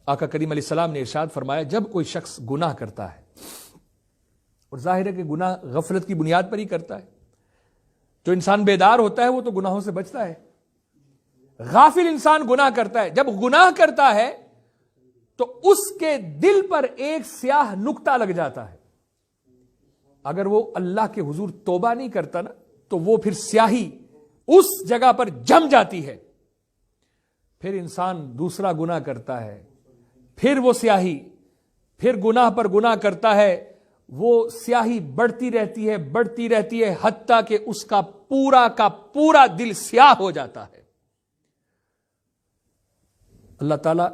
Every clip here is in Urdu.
آقا کریم علیہ السلام نے ارشاد فرمایا جب کوئی شخص گناہ کرتا ہے، اور ظاہر ہے کہ گناہ غفلت کی بنیاد پر ہی کرتا ہے، جو انسان بیدار ہوتا ہے وہ تو گناہوں سے بچتا ہے، غافل انسان گناہ کرتا ہے، جب گناہ کرتا ہے تو اس کے دل پر ایک سیاہ نقطہ لگ جاتا ہے، اگر وہ اللہ کے حضور توبہ نہیں کرتا نا تو وہ پھر سیاہی اس جگہ پر جم جاتی ہے، پھر انسان دوسرا گناہ کرتا ہے، پھر وہ سیاہی، پھر گناہ پر گناہ کرتا ہے، وہ سیاہی بڑھتی رہتی ہے حتیٰ کہ اس کا پورا دل سیاہ ہو جاتا ہے۔ اللہ تعالیٰ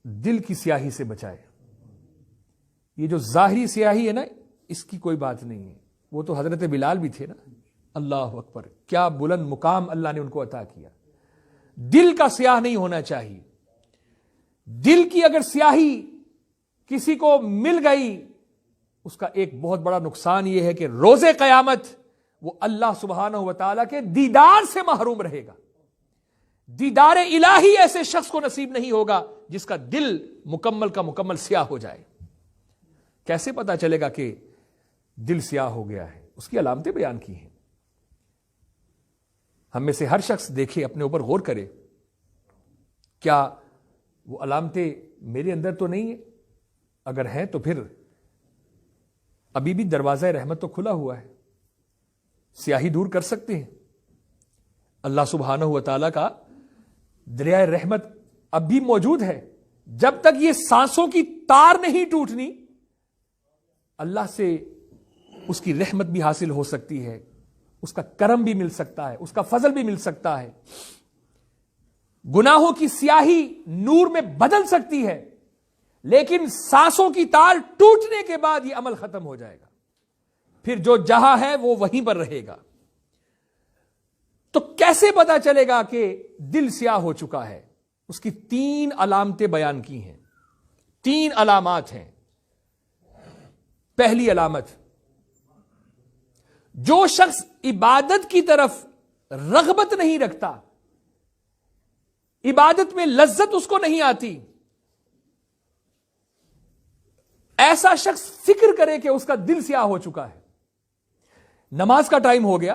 دل کی سیاہی سے بچائے۔ یہ جو ظاہری سیاہی ہے نا، اس کی کوئی بات نہیں ہے، وہ تو حضرت بلال بھی تھے نا، اللہ اکبر، کیا بلند مقام اللہ نے ان کو عطا کیا۔ دل کا سیاہ نہیں ہونا چاہیے۔ دل کی اگر سیاہی کسی کو مل گئی، اس کا ایک بہت بڑا نقصان یہ ہے کہ روز قیامت وہ اللہ سبحانہ و تعالیٰ کے دیدار سے محروم رہے گا۔ دیدار الہی ایسے شخص کو نصیب نہیں ہوگا جس کا دل مکمل کا مکمل سیاہ ہو جائے۔ کیسے پتا چلے گا کہ دل سیاہ ہو گیا ہے؟ اس کی علامتیں بیان کی ہیں۔ ہم میں سے ہر شخص دیکھے، اپنے اوپر غور کرے، کیا وہ علامتیں میرے اندر تو نہیں ہیں؟ اگر ہیں تو پھر ابھی بھی دروازہ رحمت تو کھلا ہوا ہے، سیاہی دور کر سکتے ہیں۔ اللہ سبحانہ و تعالیٰ کا دریائے رحمت اب بھی موجود ہے۔ جب تک یہ سانسوں کی تار نہیں ٹوٹنی، اللہ سے اس کی رحمت بھی حاصل ہو سکتی ہے، اس کا کرم بھی مل سکتا ہے، اس کا فضل بھی مل سکتا ہے۔ گناہوں کی سیاہی نور میں بدل سکتی ہے، لیکن سانسوں کی تار ٹوٹنے کے بعد یہ عمل ختم ہو جائے گا، پھر جو جہاں ہے وہ وہیں پر رہے گا۔ تو کیسے پتا چلے گا کہ دل سیاہ ہو چکا ہے؟ اس کی 3 علامتیں بیان کی ہیں، 3 علامات ہیں۔ پہلی علامت، جو شخص عبادت کی طرف رغبت نہیں رکھتا، عبادت میں لذت اس کو نہیں آتی، ایسا شخص فکر کرے کہ اس کا دل سیاہ ہو چکا ہے۔ نماز کا ٹائم ہو گیا،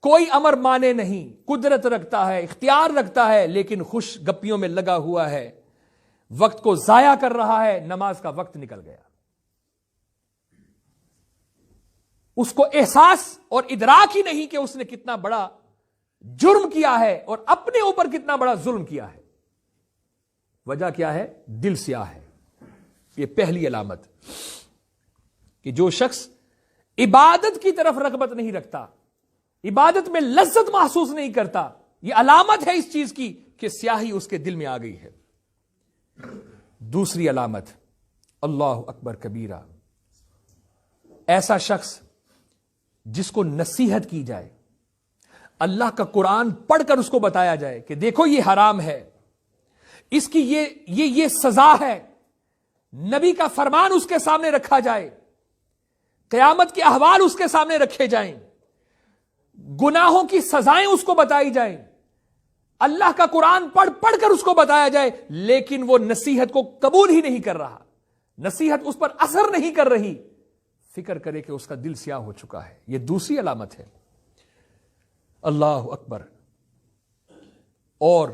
کوئی امر مانے نہیں، قدرت رکھتا ہے، اختیار رکھتا ہے، لیکن خوش گپیوں میں لگا ہوا ہے، وقت کو ضائع کر رہا ہے، نماز کا وقت نکل گیا۔ اس کو احساس اور ادراک ہی نہیں کہ اس نے کتنا بڑا جرم کیا ہے اور اپنے اوپر کتنا بڑا ظلم کیا ہے۔ وجہ کیا ہے؟ دل سیاہ ہے۔ یہ پہلی علامت کہ جو شخص عبادت کی طرف رغبت نہیں رکھتا، عبادت میں لذت محسوس نہیں کرتا، یہ علامت ہے اس چیز کی کہ سیاہی اس کے دل میں آ گئی ہے۔ دوسری علامت، اللہ اکبر کبیرہ، ایسا شخص جس کو نصیحت کی جائے، اللہ کا قرآن پڑھ کر اس کو بتایا جائے کہ دیکھو یہ حرام ہے، اس کی یہ سزا ہے، نبی کا فرمان اس کے سامنے رکھا جائے، قیامت کے احوال اس کے سامنے رکھے جائیں، گناہوں کی سزائیں اس کو بتائی جائیں، اللہ کا قرآن پڑھ کر اس کو بتایا جائے، لیکن وہ نصیحت کو قبول ہی نہیں کر رہا، نصیحت اس پر اثر نہیں کر رہی، فکر کرے کہ اس کا دل سیاہ ہو چکا ہے۔ یہ دوسری علامت ہے۔ اللہ اکبر۔ اور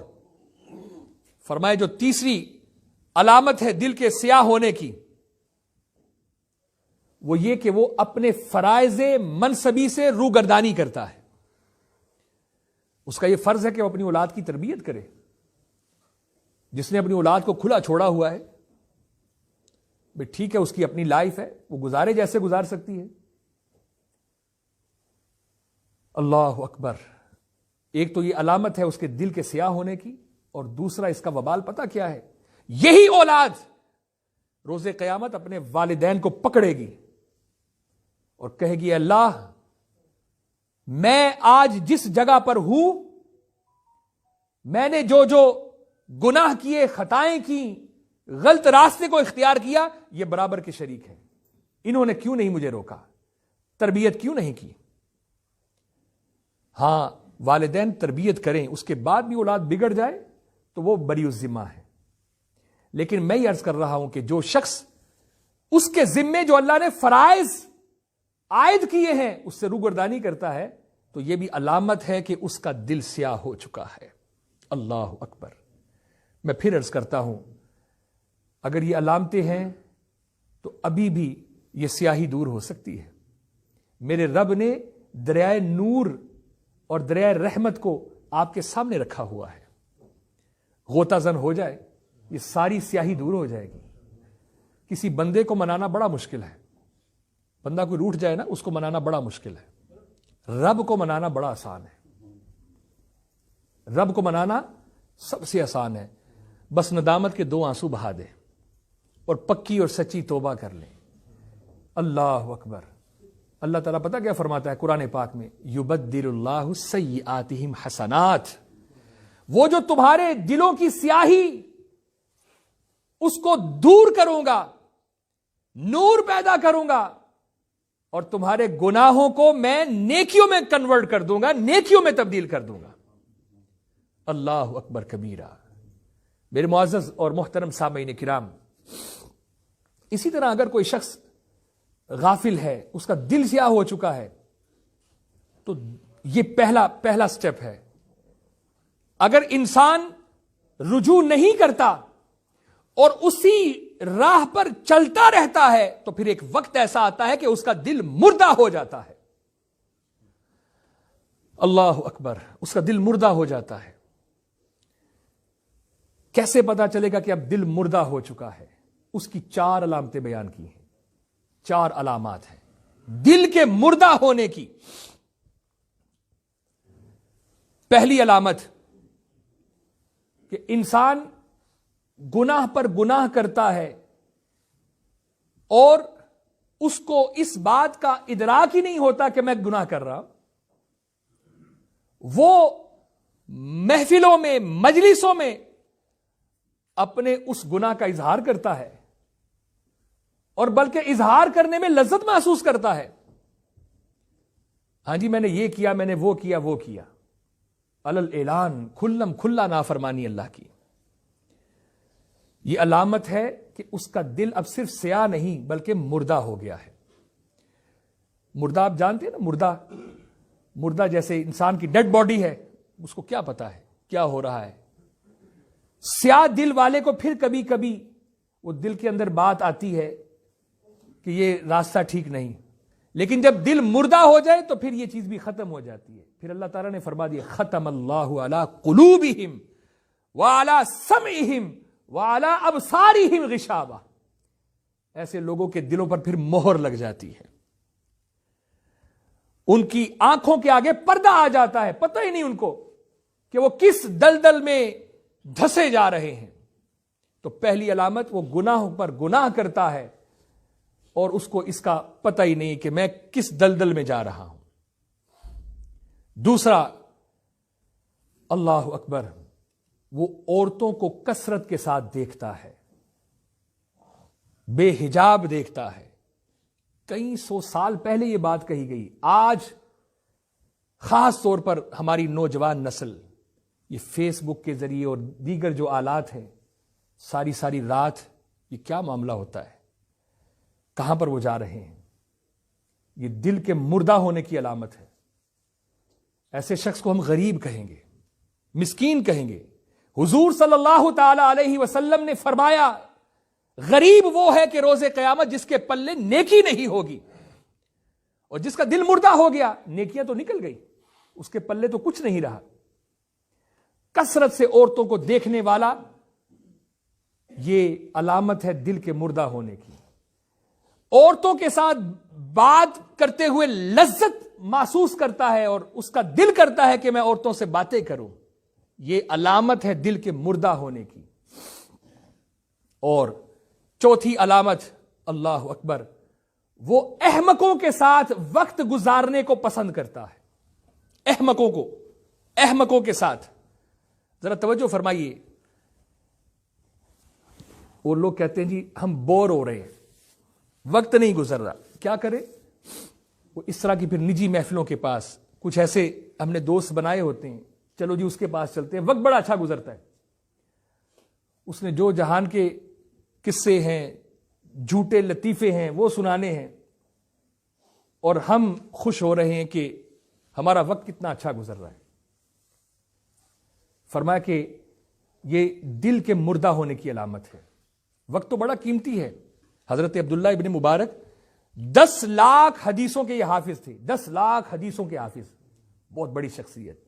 فرمائے جو تیسری علامت ہے دل کے سیاہ ہونے کی، وہ یہ کہ وہ اپنے فرائض منصبی سے روگردانی کرتا ہے۔ اس کا یہ فرض ہے کہ وہ اپنی اولاد کی تربیت کرے۔ جس نے اپنی اولاد کو کھلا چھوڑا ہوا ہے، ٹھیک ہے، اس کی اپنی لائف ہے، وہ گزارے جیسے گزار سکتی ہے۔ اللہ اکبر۔ ایک تو یہ علامت ہے اس کے دل کے سیاہ ہونے کی، اور دوسرا اس کا وبال پتہ کیا ہے؟ یہی اولاد روز قیامت اپنے والدین کو پکڑے گی اور کہے گی اللہ، میں آج جس جگہ پر ہوں، میں نے جو گناہ کیے، خطائیں کی، غلط راستے کو اختیار کیا، یہ برابر کے شریک ہیں، انہوں نے کیوں نہیں مجھے روکا، تربیت کیوں نہیں کی؟ ہاں، والدین تربیت کریں، اس کے بعد بھی اولاد بگڑ جائے تو وہ بری الذمہ ہے، لیکن میں یہ عرض کر رہا ہوں کہ جو شخص اس کے ذمے جو اللہ نے فرائض عائد کیے ہیں اس سے روگردانی کرتا ہے تو یہ بھی علامت ہے کہ اس کا دل سیاہ ہو چکا ہے. اللہ اکبر. میں پھر عرض کرتا ہوں اگر یہ علامتیں ہیں تو ابھی بھی یہ سیاہی دور ہو سکتی ہے. میرے رب نے دریائے نور اور دریائے رحمت کو آپ کے سامنے رکھا ہوا ہے. غوطہ زن ہو جائے یہ ساری سیاہی دور ہو جائے گی. کسی بندے کو منانا بڑا مشکل ہے. بندہ کوئی روٹھ جائے نا اس کو منانا بڑا مشکل ہے. رب کو منانا بڑا آسان ہے. رب کو منانا سب سے آسان ہے. بس ندامت کے 2 آنسو بہا دے اور پکی اور سچی توبہ کر لیں. اللہ اکبر. اللہ تعالیٰ پتہ کیا فرماتا ہے قرآن پاک میں؟ یبدل اللہ سیئاتہم حسنات. وہ جو تمہارے دلوں کی سیاہی اس کو دور کروں گا, نور پیدا کروں گا اور تمہارے گناہوں کو میں نیکیوں میں کنورٹ کر دوں گا, نیکیوں میں تبدیل کر دوں گا. اللہ اکبر کبیرہ. میرے معزز اور محترم سامعین کرام, اسی طرح اگر کوئی شخص غافل ہے, اس کا دل سیاہ ہو چکا ہے, تو یہ پہلا سٹیپ ہے. اگر انسان رجوع نہیں کرتا اور اسی راہ پر چلتا رہتا ہے تو پھر ایک وقت ایسا آتا ہے کہ اس کا دل مردہ ہو جاتا ہے. اللہ اکبر. اس کا دل مردہ ہو جاتا ہے. کیسے پتا چلے گا کہ اب دل مردہ ہو چکا ہے؟ اس کی 4 علامتیں بیان کی ہیں. 4 علامات ہیں دل کے مردہ ہونے کی. پہلی علامت کہ انسان گناہ پر گناہ کرتا ہے اور اس کو اس بات کا ادراک ہی نہیں ہوتا کہ میں گناہ کر رہا. وہ محفلوں میں, مجلسوں میں اپنے اس گناہ کا اظہار کرتا ہے اور بلکہ اظہار کرنے میں لذت محسوس کرتا ہے. ہاں جی میں نے یہ کیا, میں نے وہ کیا, وہ کیا. علل اعلان کھلم کھلا نافرمانی اللہ کی. یہ علامت ہے کہ اس کا دل اب صرف سیاہ نہیں بلکہ مردہ ہو گیا ہے. مردہ آپ جانتے ہیں نا, مردہ جیسے انسان کی ڈیڈ باڈی ہے, اس کو کیا پتا ہے کیا ہو رہا ہے. سیاہ دل والے کو پھر کبھی کبھی وہ دل کے اندر بات آتی ہے کہ یہ راستہ ٹھیک نہیں, لیکن جب دل مردہ ہو جائے تو پھر یہ چیز بھی ختم ہو جاتی ہے. پھر اللہ تعالیٰ نے فرما دیا ختم اللہ علی قلوبہم وعلی سمعہم وعلی ابصارہم غشاوہ. ایسے لوگوں کے دلوں پر پھر مہر لگ جاتی ہے. ان کی آنکھوں کے آگے پردہ آ جاتا ہے, پتہ ہی نہیں ان کو کہ وہ کس دلدل میں دھسے جا رہے ہیں. تو پہلی علامت وہ گناہ پر گناہ کرتا ہے اور اس کو اس کا پتہ ہی نہیں کہ میں کس دلدل میں جا رہا ہوں. دوسرا, اللہ اکبر, وہ عورتوں کو کثرت کے ساتھ دیکھتا ہے, بے حجاب دیکھتا ہے. کئی 100 سال پہلے یہ بات کہی گئی. آج خاص طور پر ہماری نوجوان نسل یہ فیس بک کے ذریعے اور دیگر جو آلات ہیں, ساری رات یہ کیا معاملہ ہوتا ہے, کہاں پر وہ جا رہے ہیں. یہ دل کے مردہ ہونے کی علامت ہے. ایسے شخص کو ہم غریب کہیں گے, مسکین کہیں گے. حضور صلی اللہ تعالی علیہ وسلم نے فرمایا غریب وہ ہے کہ روز قیامت جس کے پلے نیکی نہیں ہوگی, اور جس کا دل مردہ ہو گیا نیکیاں تو نکل گئی, اس کے پلے تو کچھ نہیں رہا. کثرت سے عورتوں کو دیکھنے والا یہ علامت ہے دل کے مردہ ہونے کی. عورتوں کے ساتھ بات کرتے ہوئے لذت محسوس کرتا ہے اور اس کا دل کرتا ہے کہ میں عورتوں سے باتیں کروں, یہ علامت ہے دل کے مردہ ہونے کی. اور چوتھی علامت, اللہ اکبر, وہ احمقوں کے ساتھ وقت گزارنے کو پسند کرتا ہے. احمقوں کے ساتھ. ذرا توجہ فرمائیے. وہ لوگ کہتے ہیں جی ہم بور ہو رہے ہیں, وقت نہیں گزر رہا, کیا کرے. وہ اس طرح کی پھر نجی محفلوں کے پاس, کچھ ایسے ہم نے دوست بنائے ہوتے ہیں, چلو جی اس کے پاس چلتے ہیں, وقت بڑا اچھا گزرتا ہے. اس نے جو جہان کے قصے ہیں، جھوٹے لطیفے ہیں، وہ سنانے ہیں، اور ہم خوش ہو رہے ہیں کہ ہمارا وقت کتنا اچھا گزر رہا ہے۔ فرمایا کہ یہ دل کے مردہ ہونے کی علامت ہے۔ وقت تو بڑا قیمتی ہے۔ حضرت عبداللہ ابن مبارک 10 لاکھ حدیثوں کے یہ حافظ تھے، 10 لاکھ حدیثوں کے حافظ، بہت بڑی شخصیت،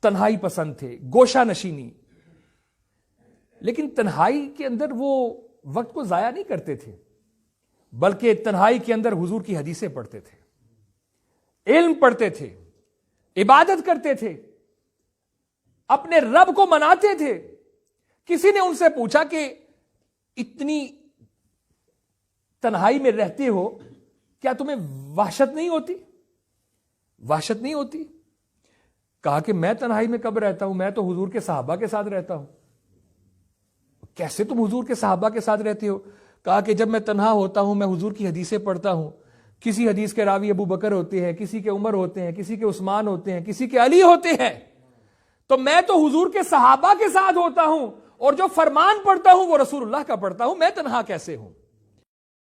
تنہائی پسند تھے، گوشہ نشینی، لیکن تنہائی کے اندر وہ وقت کو ضائع نہیں کرتے تھے، بلکہ تنہائی کے اندر حضور کی حدیثیں پڑھتے تھے، علم پڑھتے تھے، عبادت کرتے تھے، اپنے رب کو مناتے تھے۔ کسی نے ان سے پوچھا کہ اتنی تنہائی میں رہتے ہو، کیا تمہیں وحشت نہیں ہوتی؟ وحشت نہیں ہوتی؟ کہا کہ میں تنہائی میں کب رہتا ہوں، میں تو حضور کے صحابہ کے ساتھ رہتا ہوں۔ کیسے تم حضور کے صحابہ کے ساتھ رہتے ہو؟ کہا کہ جب میں تنہا ہوتا ہوں میں حضور کی حدیثیں پڑھتا ہوں، کسی حدیث کے راوی ابو بکر ہوتے ہیں، کسی کے عمر ہوتے ہیں، کسی کے عثمان ہوتے ہیں، کسی کے علی ہوتے ہیں، تو میں تو حضور کے صحابہ کے ساتھ ہوتا ہوں، اور جو فرمان پڑھتا ہوں وہ رسول اللہ کا پڑھتا ہوں، میں تنہا کیسے ہوں؟